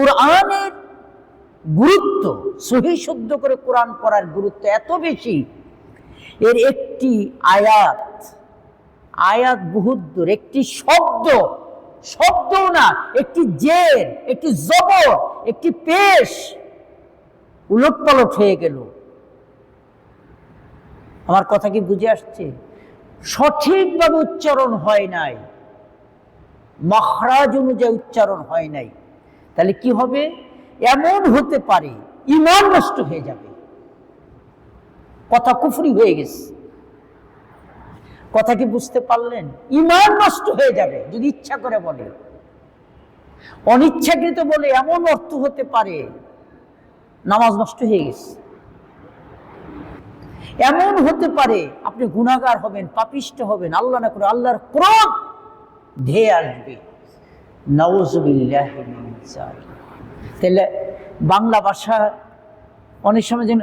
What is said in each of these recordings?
কোরআনের গুরুত্ব, সহি শুদ্ধ করে কোরআন পড়ার গুরুত্ব এত বেশি, এর একটি আয়াত বহুদ্দূর, একটি শব্দ না, একটি জের, একটি জবর, একটি পেশ উলটপালট হয়ে গেল। আমার কথা কি বুঝে আসছে? সঠিকভাবে উচ্চারণ হয় নাই, মাখরাজ অনুযায়ী উচ্চারণ হয় নাই। তাহলে কি হবে? এমন হতে পারে ঈমান নষ্ট হয়ে যাবে, কথা কুফরি হয়ে গেছে। কথা কি বুঝতে পারলেন? ঈমান নষ্ট হয়ে যাবে যদি ইচ্ছা করে বলে। অনিচ্ছাকৃত বলে এমন অর্থ হতে পারে নামাজ নষ্ট হয়ে গেছে। এমন হতে পারে আপনি গুনাহগার হবেন, পাপিষ্ঠ হবেন, আল্লাহ না করে আল্লাহর ক্রোধ ধেয়ে আসবে। নাউযুবিল্লাহি মিন যালিক। তাহলে বাংলা ভাষা অনেক সময় যেন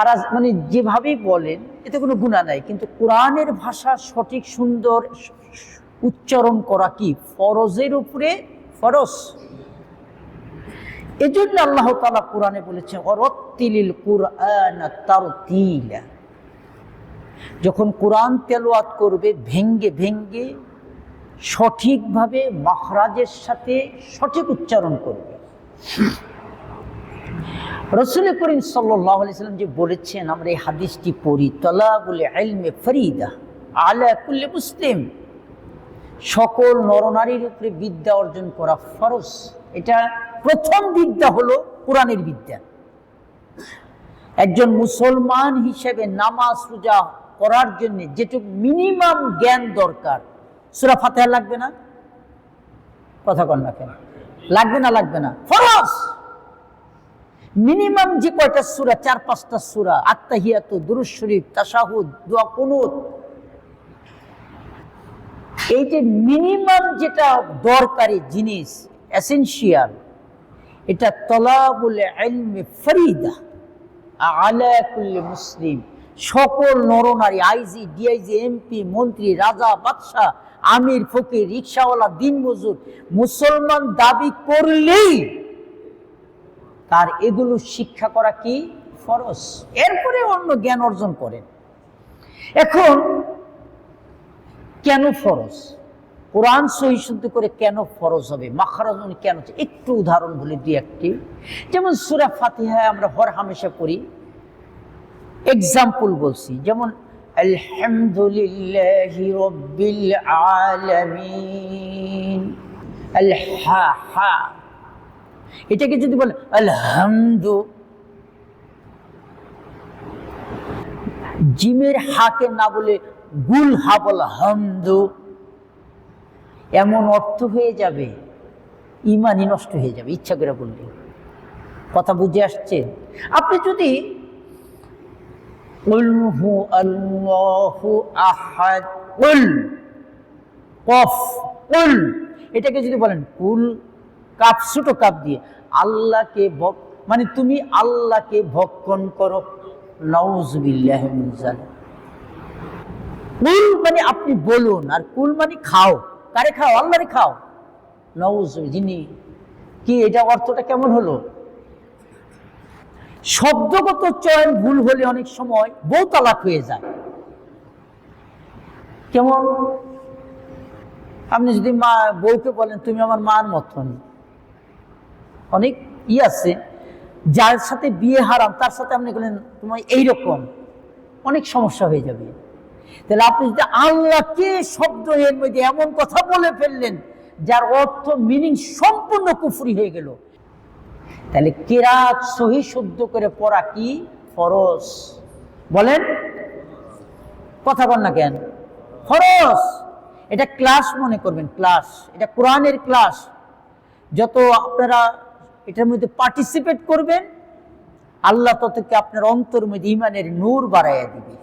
আর মানে যেভাবেই বলেন এতে কোনো গুনাহ নাই, কিন্তু কোরআনের ভাষা সঠিক সুন্দর উচ্চারণ করা কি ফরজের উপরে ফরজ। এজন্য আল্লাহ তাআলা কোরআনে বলেছেন ওয়ারাত্তিলিল কুরআনা তারতিলা। যখন কোরআন তেলাওয়াত করবে ভেঙ্গে ভেঙ্গে সঠিকভাবে মাখরাজের সাথে সঠিক উচ্চারণ করবে। রাসূল করিম সাল্লাল্লাহু আলাইহি সাল্লাম যে বলেছেন, আমরা এই হাদিসটি পড়ি, তালাবুল ইলমি ফরিদা আলা কুল্লি মুসলিম, সকল নরনারীর উপরে বিদ্যা অর্জন করা ফরজ। এটা প্রথম বিদ্যা হলো কোরআনের বিদ্যা। একজন মুসলমান হিসেবে নামাজ রোজা করার জন্য যেটুকু মিনিমাম জ্ঞান দরকার, সূরা ফাতিহা লাগবে না? কথা কন না কেন? লাগবে না? লাগবে না? ফরজ। মিনিমাম যে কয়টা সূরা, 4-5টা সূরা, আত্তাহিয়াত, দুরূদ শরীফ, তাশাহুদ, দোয়া, কুনুত, এই যে মিনিমাম যেটা দরকারি জিনিস, এসেনশিয়াল, এটা তলাবুল ইলমি ফরিদা আলা কুল্লি মুসলিম। সকল নরনারী, আইজি, ডিআইজি, এমপি, মন্ত্রী, রাজা, বাদশাহ, আমির, ফকির, রিকশাওয়ালা, দিনমজুর, মুসলমান দাবি করলেই তার এগুলো শিক্ষা করা কি ফরজ। এরপরে অন্য জ্ঞান অর্জন করেন। এখন কেন ফরজ? কোরআন সহি শুদ্ধ করে কেন ফরজ হবে? মাখরাজ কেন? একটু উদাহরণ বলি দুই একটি। যেমন সূরা ফাতিহায় আমরা হর হামেশা পড়ি, এক্সাম্পল বলছি, যেমন আলহামদুলিল্লাহি রাব্বিল আলামিন, হা, এটাকে যদি বলে আলহামদু, জিমের হাকে না বলে গুল হা বল হামদু, এমন অর্থ হয়ে যাবে ঈমানই নষ্ট হয়ে যাবে ইচ্ছা করে বললে। কথা বুঝে আসছে? আপনি যদি কুল হু আল্লাহু আহাদ, কুল কফ কুল, এটাকে যদি বলেন কুল কাপ, ছোট কাপ দিয়ে, আল্লাহকে মানে তুমি আল্লাহকে ভক্ষণ করো, নাউযুবিল্লাহি মিন যালিক। কুল মানে আপনি বলুন, আর কুল মানে খাও। কারে খাও? আল্লাহরে খাও। নাউযুবিল্লাহ, যিনি কি, এটা অর্থটা কেমন হলো? শব্দগত চয়ন ভুল হলে অনেক সময় বউ তালাক হয়ে যায়। কেমন? আপনি যদি মা বউকে বলেন তুমি আমার মার মতন, অনেক আছে যার সাথে বিয়ে হারাম তার সাথে আপনি বলেন তোমার এইরকম, অনেক সমস্যা হয়ে যাবে। তাহলে আপনি যদি আল্লাহকে শব্দ এর মধ্যে এমন কথা বলে ফেললেন যার অর্থ মিনিং সম্পূর্ণ কুফরি হয়ে গেল, তাহলে কিরাত সহি শুদ্ধ করে পড়া কি ফরজ? বলেন, কথা বল না কেন? ফরজ। এটা ক্লাস মনে করবেন, ক্লাস, এটা কোরআনের ক্লাস। যত আপনারা এটার মধ্যে পার্টিসিপেট করবেন, আল্লাহ ততকে আপনার অন্তর মধ্যে ঈমানের নূর বাড়াইয়া দিবে।